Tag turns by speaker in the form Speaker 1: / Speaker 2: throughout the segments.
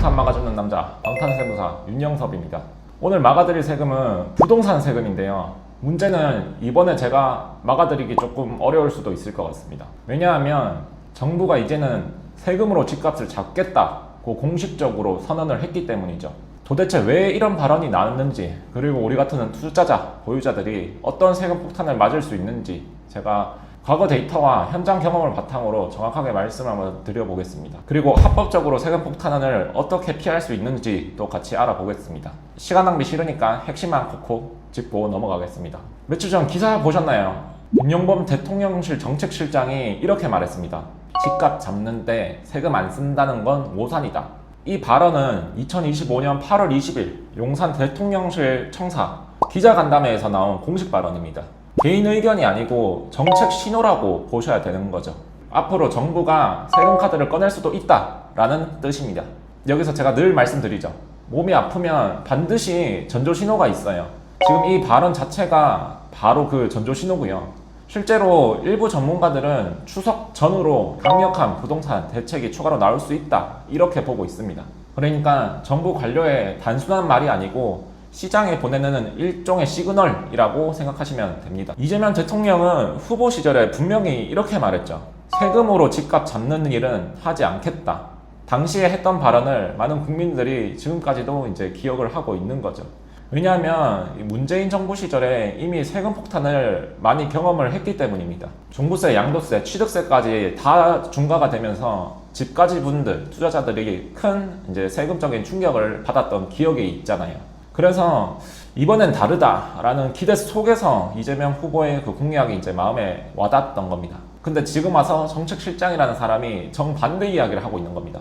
Speaker 1: 부동산 막아주는 남자 방탄세무사 윤영섭입니다. 오늘 막아드릴 세금은 부동산 세금인데요. 문제는 이번에 제가 막아드리기 조금 어려울 수도 있을 것 같습니다. 왜냐하면 정부가 이제는 세금으로 집값을 잡겠다고 공식적으로 선언을 했기 때문이죠. 도대체 왜 이런 발언이 나왔는지, 그리고 우리 같은 투자자, 보유자들이 어떤 세금 폭탄을 맞을 수 있는지 제가 과거 데이터와 현장 경험을 바탕으로 정확하게 말씀을 한번 드려보겠습니다. 그리고 합법적으로 세금 폭탄을 어떻게 피할 수 있는지 또 같이 알아보겠습니다. 시간 낭비 싫으니까 핵심만 콕콕 짚고 넘어가겠습니다. 며칠 전 기사 보셨나요? 김용범 대통령실 정책실장이 이렇게 말했습니다. 집값 잡는데 세금 안 쓴다는 건 오산이다. 이 발언은 2025년 8월 20일 용산 대통령실 청사 기자간담회에서 나온 공식 발언입니다. 개인 의견이 아니고 정책 신호라고 보셔야 되는 거죠. 앞으로 정부가 세금 카드를 꺼낼 수도 있다라는 뜻입니다. 여기서 제가 늘 말씀드리죠. 몸이 아프면 반드시 전조 신호가 있어요. 지금 이 발언 자체가 바로 그 전조 신호고요. 실제로 일부 전문가들은 추석 전후로 강력한 부동산 대책이 추가로 나올 수 있다 이렇게 보고 있습니다. 그러니까 정부 관료의 단순한 말이 아니고 시장에 보내는 일종의 시그널이라고 생각하시면 됩니다. 이재명 대통령은 후보 시절에 분명히 이렇게 말했죠. 세금으로 집값 잡는 일은 하지 않겠다. 당시에 했던 발언을 많은 국민들이 지금까지도 이제 기억을 하고 있는 거죠. 왜냐하면 문재인 정부 시절에 이미 세금 폭탄을 많이 경험을 했기 때문입니다. 종부세, 양도세, 취득세까지 다 중과가 되면서 집까지 분들, 투자자들이 큰 이제 세금적인 충격을 받았던 기억이 있잖아요. 그래서 이번엔 다르다라는 기대 속에서 이재명 후보의 그 공약이 이제 마음에 와닿았던 겁니다. 근데 지금 와서 정책실장이라는 사람이 정반대 이야기를 하고 있는 겁니다.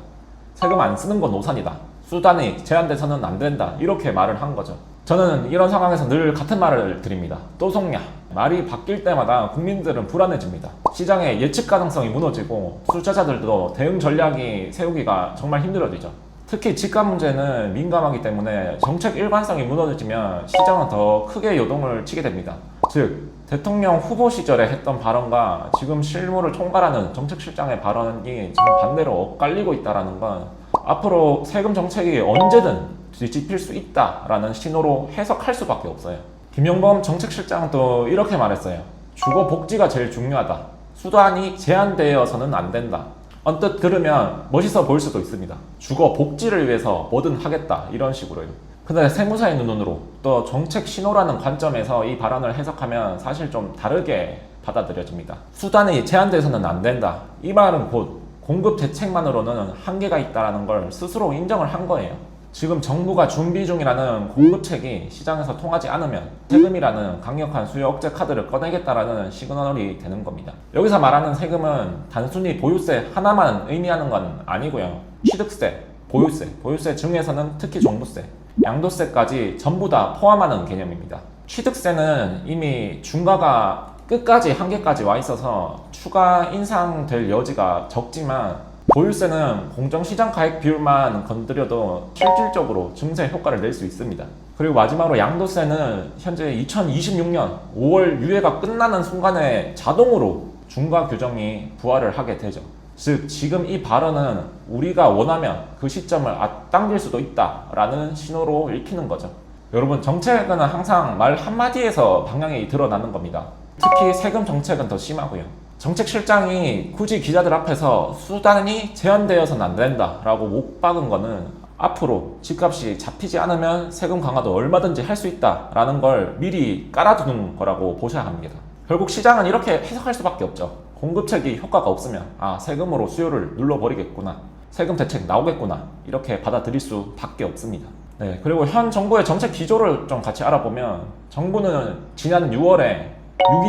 Speaker 1: 세금 안 쓰는 건 오산이다. 수단이 제한돼서는 안 된다. 이렇게 말을 한 거죠. 저는 이런 상황에서 늘 같은 말을 드립니다. 또 속냐? 말이 바뀔 때마다 국민들은 불안해집니다. 시장의 예측 가능성이 무너지고 투자자들도 대응 전략이 세우기가 정말 힘들어지죠. 특히 집값 문제는 민감하기 때문에 정책 일관성이 무너지면 시장은 더 크게 요동을 치게 됩니다. 즉, 대통령 후보 시절에 했던 발언과 지금 실무를 총괄하는 정책실장의 발언이 정반대로 엇갈리고 있다는 건 앞으로 세금 정책이 언제든 뒤집힐 수 있다라는 신호로 해석할 수밖에 없어요. 김용범 정책실장은 또 이렇게 말했어요. 주거 복지가 제일 중요하다. 수단이 제한되어서는 안 된다. 언뜻 들으면 멋있어 보일 수도 있습니다. 주거 복지를 위해서 뭐든 하겠다 이런 식으로요. 근데 세무사의 눈으로 또 정책 신호라는 관점에서 이 발언을 해석하면 사실 좀 다르게 받아들여집니다. 수단이 제한돼서는 안 된다. 이 말은 곧 공급 대책만으로는 한계가 있다는 걸 스스로 인정을 한 거예요. 지금 정부가 준비 중이라는 공급책이 시장에서 통하지 않으면 세금이라는 강력한 수요 억제 카드를 꺼내겠다라는 시그널이 되는 겁니다. 여기서 말하는 세금은 단순히 보유세 하나만 의미하는 건 아니고요. 취득세, 보유세 중에서는 특히 종부세, 양도세까지 전부 다 포함하는 개념입니다. 취득세는 이미 중과가 끝까지 한계까지 와 있어서 추가 인상될 여지가 적지만 보유세는 공정시장 가액 비율만 건드려도 실질적으로 증세 효과를 낼 수 있습니다. 그리고 마지막으로 양도세는 현재 2026년 5월 유예가 끝나는 순간에 자동으로 중과 규정이 부활을 하게 되죠. 즉 지금 이 발언은 우리가 원하면 그 시점을 앞당길 수도 있다라는 신호로 읽히는 거죠. 여러분, 정책은 항상 말 한마디에서 방향이 드러나는 겁니다. 특히 세금 정책은 더 심하고요. 정책실장이 굳이 기자들 앞에서 수단이 제한되어서는 안 된다라고 못 박은 거는 앞으로 집값이 잡히지 않으면 세금 강화도 얼마든지 할 수 있다라는 걸 미리 깔아두는 거라고 보셔야 합니다. 결국 시장은 이렇게 해석할 수밖에 없죠. 공급책이 효과가 없으면 세금으로 수요를 눌러버리겠구나, 세금 대책 나오겠구나 이렇게 받아들일 수밖에 없습니다. 네, 그리고 현 정부의 정책 기조를 좀 같이 알아보면 정부는 지난 6월에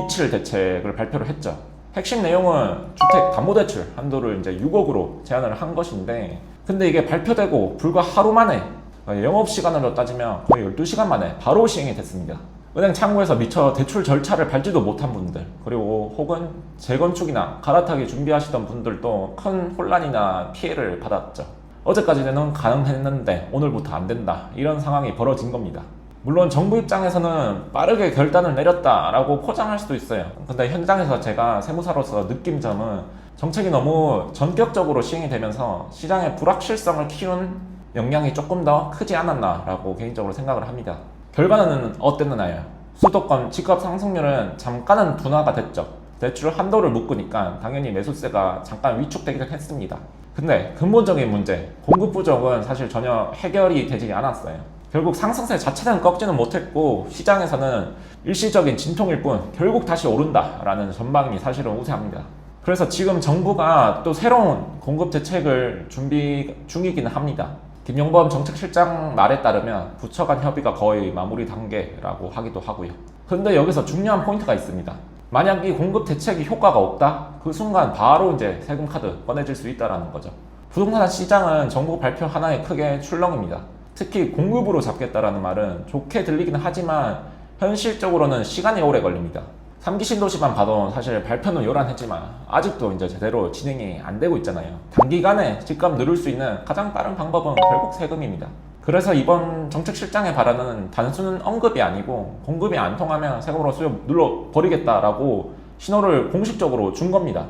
Speaker 1: 627 대책을 발표를 했죠. 핵심 내용은 주택담보대출 한도를 이제 6억으로 제한을 한 것인데, 근데 이게 발표되고 불과 하루 만에, 영업시간으로 따지면 거의 12시간 만에 바로 시행이 됐습니다. 은행 창구에서 미처 대출 절차를 밟지도 못한 분들, 그리고 혹은 재건축이나 갈아타기 준비하시던 분들도 큰 혼란이나 피해를 받았죠. 어제까지는 가능했는데 오늘부터 안 된다, 이런 상황이 벌어진 겁니다. 물론 정부 입장에서는 빠르게 결단을 내렸다라고 포장할 수도 있어요. 근데 현장에서 제가 세무사로서 느낀 점은 정책이 너무 전격적으로 시행이 되면서 시장의 불확실성을 키운 영향이 조금 더 크지 않았나라고 개인적으로 생각을 합니다. 결과는 어땠느냐요? 수도권 집값 상승률은 잠깐은 둔화가 됐죠. 대출 한도를 묶으니까 당연히 매수세가 잠깐 위축되기는 했습니다. 근데 근본적인 문제, 공급 부족은 사실 전혀 해결이 되지 않았어요. 결국 상승세 자체는 꺾지는 못했고 시장에서는 일시적인 진통일 뿐 결국 다시 오른다라는 전망이 사실은 우세합니다. 그래서 지금 정부가 또 새로운 공급 대책을 준비 중이기는 합니다. 김용범 정책실장 말에 따르면 부처 간 협의가 거의 마무리 단계라고 하기도 하고요. 근데 여기서 중요한 포인트가 있습니다. 만약 이 공급 대책이 효과가 없다? 그 순간 바로 이제 세금 카드 꺼내질 수 있다는 거죠. 부동산 시장은 정부 발표 하나에 크게 출렁입니다. 특히 공급으로 잡겠다라는 말은 좋게 들리기는 하지만 현실적으로는 시간이 오래 걸립니다. 3기 신도시만 봐도 사실 발표는 요란했지만 아직도 이제 제대로 진행이 안 되고 있잖아요. 단기간에 집값 누를 수 있는 가장 빠른 방법은 결국 세금입니다. 그래서 이번 정책실장의 발언은 단순한 언급이 아니고 공급이 안 통하면 세금으로 수요 눌러버리겠다라고 신호를 공식적으로 준 겁니다.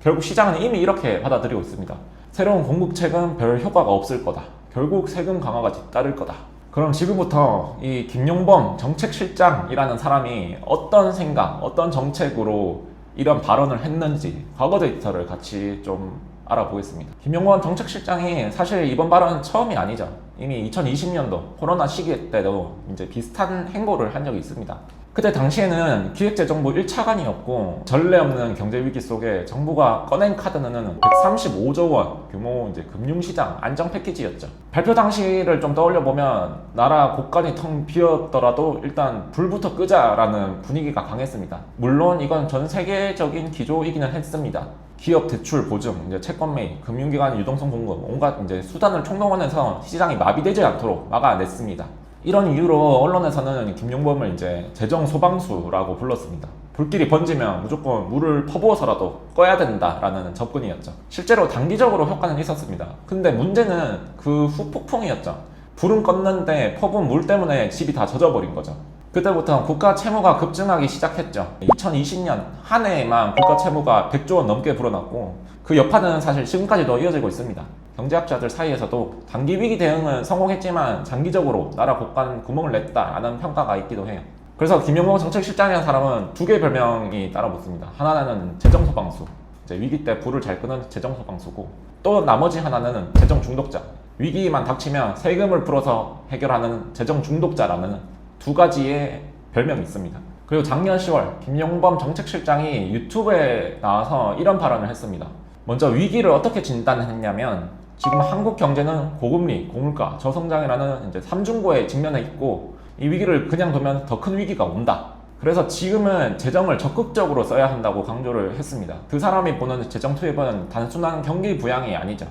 Speaker 1: 결국 시장은 이미 이렇게 받아들이고 있습니다. 새로운 공급책은 별 효과가 없을 거다. 결국 세금 강화가 뒤따를 거다. 그럼 지금부터 이 김용범 정책실장이라는 사람이 어떤 생각, 어떤 정책으로 이런 발언을 했는지 과거 데이터를 같이 좀 알아보겠습니다. 김용범 정책실장이 사실 이번 발언은 처음이 아니죠. 이미 2020년도 코로나 시기 때도 이제 비슷한 행보를 한 적이 있습니다. 그때 당시에는 기획재정부 1차관이었고 전례 없는 경제 위기 속에 정부가 꺼낸 카드는 135조 원 규모 이제 금융시장 안정 패키지였죠. 발표 당시를 좀 떠올려 보면 나라 곳간이 텅 비었더라도 일단 불부터 끄자라는 분위기가 강했습니다. 물론 이건 전 세계적인 기조이기는 했습니다. 기업 대출 보증, 이제 채권 매입, 금융기관 유동성 공급, 온갖 이제 수단을 총동원해서 시장이 마비되지 않도록 막아냈습니다. 이런 이유로 언론에서는 김용범을 이제 재정 소방수라고 불렀습니다. 불길이 번지면 무조건 물을 퍼부어서라도 꺼야 된다라는 접근이었죠. 실제로 단기적으로 효과는 있었습니다. 근데 문제는 그 후폭풍이었죠. 불은 껐는데 퍼부은 물 때문에 집이 다 젖어버린 거죠. 그때부터 국가 채무가 급증하기 시작했죠. 2020년 한 해에만 국가 채무가 100조 원 넘게 불어났고 그 여파는 사실 지금까지도 이어지고 있습니다. 경제학자들 사이에서도 단기 위기 대응은 성공했지만 장기적으로 나라 곳간 구멍을 냈다라는 평가가 있기도 해요. 그래서 김용범 정책실장이라는 사람은 두 개의 별명이 따라붙습니다. 하나는 재정소방수, 이제 위기 때 불을 잘 끄는 재정소방수고, 또 나머지 하나는 재정중독자, 위기만 닥치면 세금을 풀어서 해결하는 재정중독자라는 두 가지의 별명이 있습니다. 그리고 작년 10월 김용범 정책실장이 유튜브에 나와서 이런 발언을 했습니다. 먼저 위기를 어떻게 진단했냐면 지금 한국 경제는 고금리, 고물가, 저성장이라는 이제 3중고에 직면해 있고 이 위기를 그냥 두면 더 큰 위기가 온다. 그래서 지금은 재정을 적극적으로 써야 한다고 강조를 했습니다. 그 사람이 보는 재정 투입은 단순한 경기 부양이 아니죠.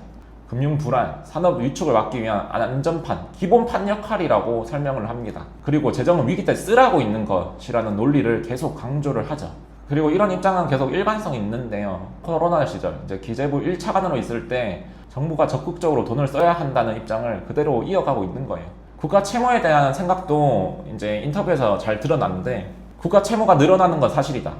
Speaker 1: 금융 불안, 산업 위축을 막기 위한 안전판, 기본판 역할이라고 설명을 합니다. 그리고 재정은 위기 때 쓰라고 있는 것이라는 논리를 계속 강조를 하죠. 그리고 이런 입장은 계속 일관성이 있는데요. 코로나 시절 이제 기재부 1차관으로 있을 때 정부가 적극적으로 돈을 써야 한다는 입장을 그대로 이어가고 있는 거예요. 국가 채무에 대한 생각도 이제 인터뷰에서 잘 드러났는데 국가 채무가 늘어나는 건 사실이다.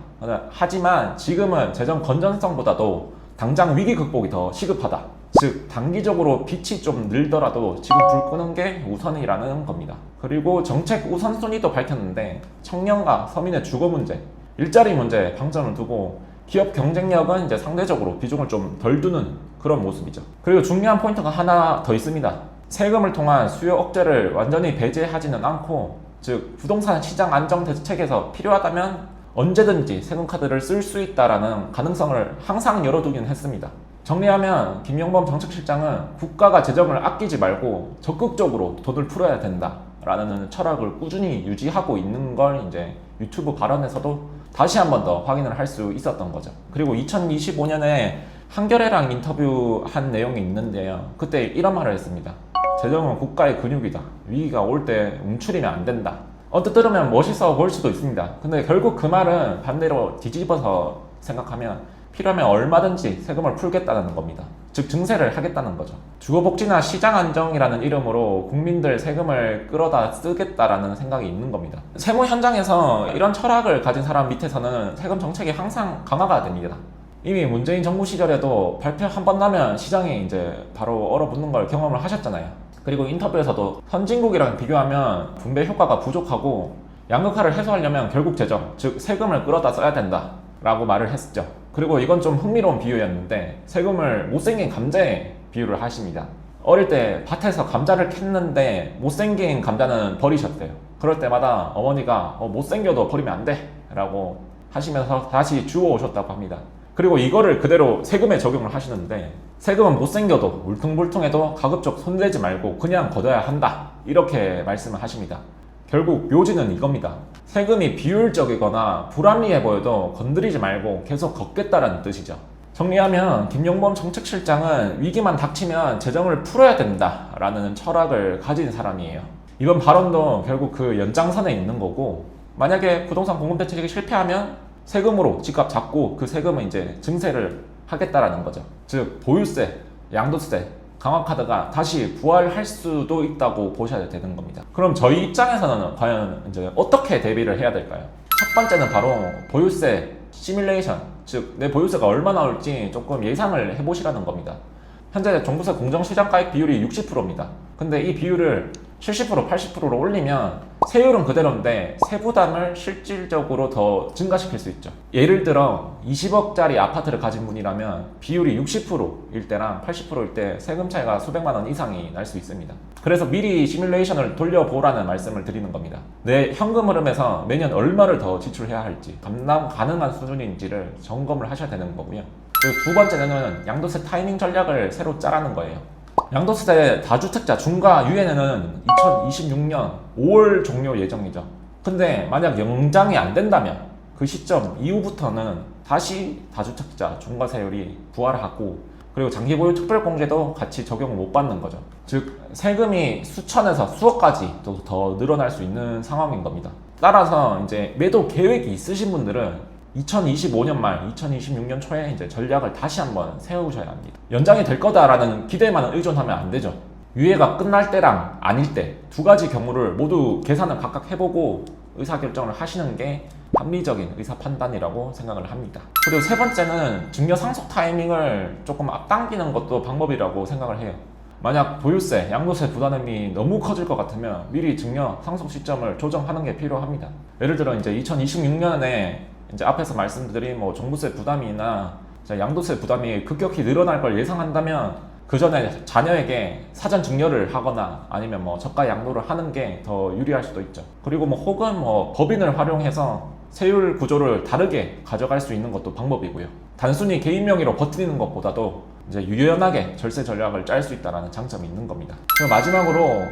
Speaker 1: 하지만 지금은 재정 건전성보다도 당장 위기 극복이 더 시급하다. 즉 단기적으로 빚이 좀 늘더라도 지금 불 끄는 게 우선이라는 겁니다. 그리고 정책 우선순위도 밝혔는데 청년과 서민의 주거 문제, 일자리 문제에 방점을 두고 기업 경쟁력은 이제 상대적으로 비중을 좀 덜 두는 그런 모습이죠. 그리고 중요한 포인트가 하나 더 있습니다. 세금을 통한 수요 억제를 완전히 배제하지는 않고, 즉 부동산 시장 안정 대책에서 필요하다면 언제든지 세금 카드를 쓸 수 있다라는 가능성을 항상 열어두긴 했습니다. 정리하면 김용범 정책실장은 국가가 재정을 아끼지 말고 적극적으로 돈을 풀어야 된다라는 철학을 꾸준히 유지하고 있는 걸 이제 유튜브 발언에서도 다시 한 번 더 확인을 할 수 있었던 거죠. 그리고 2025년에 한겨레랑 인터뷰한 내용이 있는데요. 그때 이런 말을 했습니다. 재정은 국가의 근육이다. 위기가 올 때 움츠리면 안 된다. 언뜻 들으면 멋있어 보일 수도 있습니다. 근데 결국 그 말은 반대로 뒤집어서 생각하면 필요하면 얼마든지 세금을 풀겠다는 겁니다. 즉 증세를 하겠다는 거죠. 주거복지나 시장 안정이라는 이름으로 국민들 세금을 끌어다 쓰겠다라는 생각이 있는 겁니다. 세무 현장에서 이런 철학을 가진 사람 밑에서는 세금 정책이 항상 강화가 됩니다. 이미 문재인 정부 시절에도 발표 한 번 나면 시장이 이제 바로 얼어붙는 걸 경험을 하셨잖아요. 그리고 인터뷰에서도 선진국이랑 비교하면 분배 효과가 부족하고 양극화를 해소하려면 결국 재정, 즉 세금을 끌어다 써야 된다 라고 말을 했었죠. 그리고 이건 좀 흥미로운 비유였는데 세금을 못생긴 감자에 비유를 하십니다. 어릴 때 밭에서 감자를 캤는데 못생긴 감자는 버리셨대요. 그럴 때마다 어머니가 못생겨도 버리면 안 돼 라고 하시면서 다시 주워 오셨다고 합니다. 그리고 이거를 그대로 세금에 적용을 하시는데 세금은 못생겨도 울퉁불퉁해도 가급적 손대지 말고 그냥 걷어야 한다 이렇게 말씀을 하십니다. 결국 묘지는 이겁니다. 세금이 비효율적이거나 불합리해 보여도 건드리지 말고 계속 걷겠다라는 뜻이죠. 정리하면 김용범 정책실장은 위기만 닥치면 재정을 풀어야 된다라는 철학을 가진 사람이에요. 이번 발언도 결국 그 연장선에 있는 거고, 만약에 부동산 공급 대책이 실패하면 세금으로 집값 잡고 그 세금은 이제 증세를 하겠다라는 거죠. 즉 보유세, 양도세, 강화카드가 다시 부활할 수도 있다고 보셔야 되는 겁니다. 그럼 저희 입장에서는 과연 이제 어떻게 대비를 해야 될까요? 첫 번째는 바로 보유세 시뮬레이션, 즉 내 보유세가 얼마 나올지 조금 예상을 해보시라는 겁니다. 현재 종부세 공정시장가액 비율이 60%입니다. 근데 이 비율을 70%, 80%로 올리면 세율은 그대로인데 세부담을 실질적으로 더 증가시킬 수 있죠. 예를 들어 20억짜리 아파트를 가진 분이라면 비율이 60%일 때랑 80%일 때 세금 차이가 수백만 원 이상이 날 수 있습니다. 그래서 미리 시뮬레이션을 돌려보라는 말씀을 드리는 겁니다. 내 현금 흐름에서 매년 얼마를 더 지출해야 할지, 감당 가능한 수준인지를 점검을 하셔야 되는 거고요. 그리고 두 번째는 양도세 타이밍 전략을 새로 짜라는 거예요. 양도세 다주택자 중과 유예는 2026년 5월 종료 예정이죠. 근데 만약 연장이 안 된다면 그 시점 이후부터는 다시 다주택자 중과세율이 부활하고, 그리고 장기보유 특별공제도 같이 적용을 못 받는 거죠. 즉 세금이 수천에서 수억까지 또 더 늘어날 수 있는 상황인 겁니다. 따라서 이제 매도 계획이 있으신 분들은 2025년 말, 2026년 초에 이제 전략을 다시 한번 세우셔야 합니다. 연장이 될 거다라는 기대만 의존하면 안 되죠. 유예가 끝날 때랑 아닐 때 두 가지 경우를 모두 계산을 각각 해보고 의사결정을 하시는 게 합리적인 의사 판단이라고 생각을 합니다. 그리고 세 번째는 증여 상속 타이밍을 조금 앞당기는 것도 방법이라고 생각을 해요. 만약 보유세, 양도세 부담이 너무 커질 것 같으면 미리 증여 상속 시점을 조정하는 게 필요합니다. 예를 들어 이제 2026년에 이제 앞에서 말씀드린 뭐 종부세 부담이나 양도세 부담이 급격히 늘어날 걸 예상한다면 그 전에 자녀에게 사전 증여를 하거나 아니면 뭐 저가 양도를 하는 게 더 유리할 수도 있죠. 그리고 뭐 혹은 뭐 법인을 활용해서 세율 구조를 다르게 가져갈 수 있는 것도 방법이고요. 단순히 개인 명의로 버티는 것보다도 이제 유연하게 절세 전략을 짤 수 있다는 장점이 있는 겁니다. 그리고 마지막으로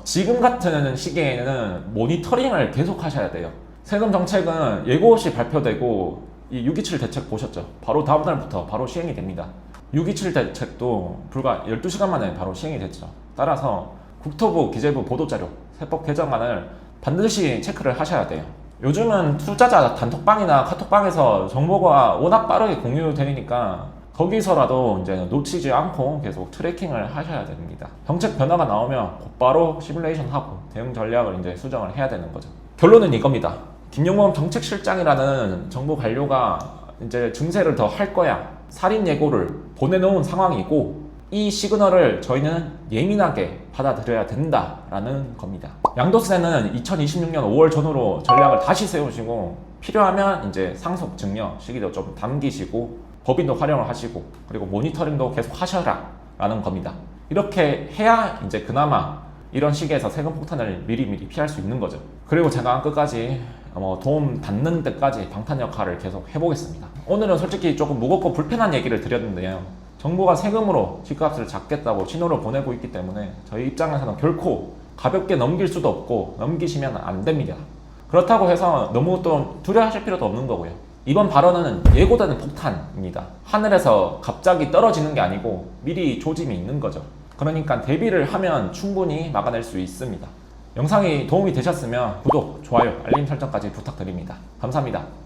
Speaker 1: 지금 같은 시기에는 모니터링을 계속 하셔야 돼요. 세금 정책은 예고 없이 발표되고 이 6.27 대책 보셨죠? 바로 다음 날부터 바로 시행이 됩니다. 6.27 대책도 불과 12시간 만에 바로 시행이 됐죠. 따라서 국토부, 기재부 보도자료, 세법 개정안을 반드시 체크를 하셔야 돼요. 요즘은 투자자 단톡방이나 카톡방에서 정보가 워낙 빠르게 공유되니까 거기서라도 이제 놓치지 않고 계속 트래킹을 하셔야 됩니다. 정책 변화가 나오면 곧바로 시뮬레이션하고 대응 전략을 이제 수정을 해야 되는 거죠. 결론은 이겁니다. 김용범 정책실장이라는 정부 관료가 이제 증세를 더 할 거야, 살인 예고를 보내놓은 상황이고, 이 시그널을 저희는 예민하게 받아들여야 된다라는 겁니다. 양도세는 2026년 5월 전후로 전략을 다시 세우시고, 필요하면 이제 상속 증여 시기도 좀 당기시고, 법인도 활용을 하시고, 그리고 모니터링도 계속 하셔라 라는 겁니다. 이렇게 해야 이제 그나마 이런 시기에서 세금 폭탄을 미리미리 피할 수 있는 거죠. 그리고 제가 끝까지 도움 받는 데까지 방탄 역할을 계속 해보겠습니다. 오늘은 솔직히 조금 무겁고 불편한 얘기를 드렸는데요. 정부가 세금으로 집값을 잡겠다고 신호를 보내고 있기 때문에 저희 입장에서는 결코 가볍게 넘길 수도 없고 넘기시면 안 됩니다. 그렇다고 해서 너무 또 두려워하실 필요도 없는 거고요. 이번 발언은 예고되는 폭탄입니다. 하늘에서 갑자기 떨어지는 게 아니고 미리 조짐이 있는 거죠. 그러니까 대비를 하면 충분히 막아낼 수 있습니다. 영상이 도움이 되셨으면 구독, 좋아요, 알림 설정까지 부탁드립니다. 감사합니다.